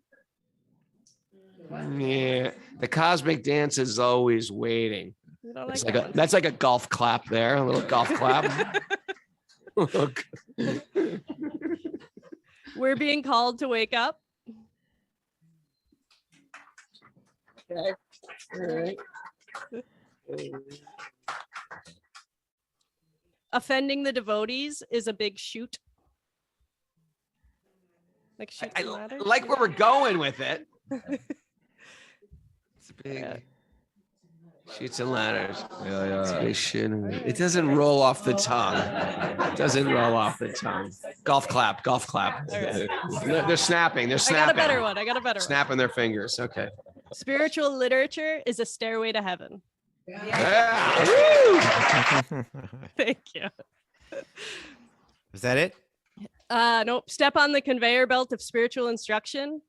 B: Yeah. The cosmic dance is always waiting.
E: You don't like
B: It's
E: that
B: like
E: one.
B: that's like a golf clap there, a little golf clap.
E: We're being called to wake up.
B: Okay. All right.
E: Offending the devotees is a big shoot. Like shoot
B: I
E: and ladder?
B: like where we're going with it.
D: It's big.
E: Yeah.
B: Shoots and ladders.
D: Yeah.
B: It doesn't roll off the tongue. It doesn't roll off the tongue. Golf clap, golf clap.
E: Okay.
B: They're snapping. They're
E: I
B: snapping.
E: got a better one.
B: Snapping their fingers. Okay.
E: Spiritual literature is a stairway to heaven.
B: Yeah. Woo!
E: Thank you.
A: Was that it?
E: Nope. Step on the conveyor belt of spiritual instruction.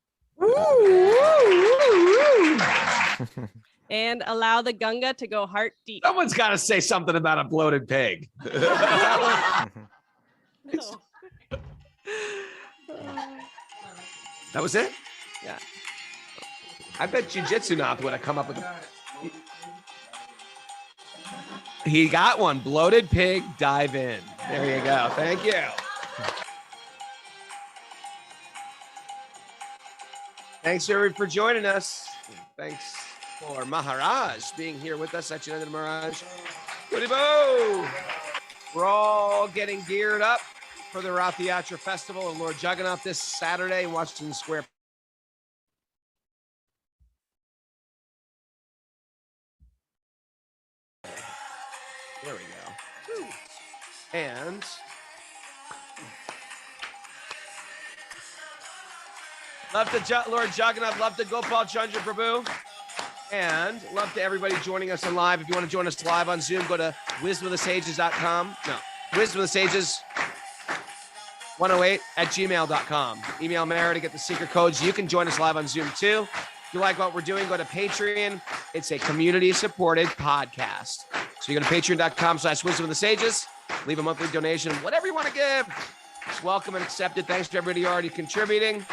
E: And allow the Ganga to go heart deep.
B: Someone's got to say something about a bloated pig.
E: No.
B: That was it?
E: Yeah.
B: I bet Jiu-Jitsu Nath would have come up with He got one. Bloated pig, dive in. There you go. Thank you. Thanks, everybody, for joining us. Thanks for Maharaj being here with us. Sacinanadana Maharaj. Goody-boo! We're all getting geared up for the Rath Yatra Festival of Lord Jagannath this Saturday in Washington Square. There we go. And love to Lord Jagannath, love to Gopal Chandra Prabhu, and love to everybody joining us on live. If you want to join us live on Zoom, go to wisdomofthesages.com. No, wisdomofthesages108@gmail.com. Email Mara to get the secret codes. You can join us live on Zoom too. If you like what we're doing, go to Patreon. It's a community-supported podcast. So you go to patreon.com/wisdomofthesages. Leave a monthly donation, whatever you want to give. It's welcome and accepted. Thanks to everybody already contributing.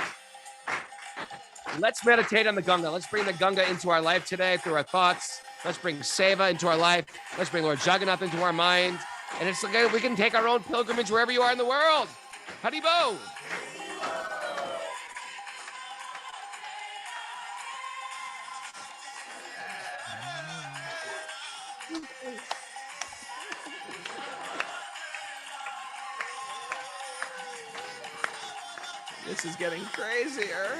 B: Let's meditate on the Ganga. Let's bring the Ganga into our life today through our thoughts. Let's bring Seva into our life. Let's bring Lord Jagannath into our mind. And it's like we can take our own pilgrimage wherever you are in the world. Haribo. This is getting crazier.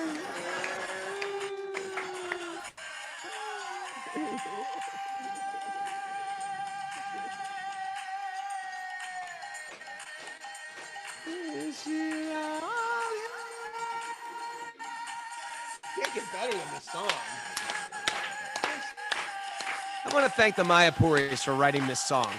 B: Can't get better than this song. I want to thank the Mayapuris for writing this song.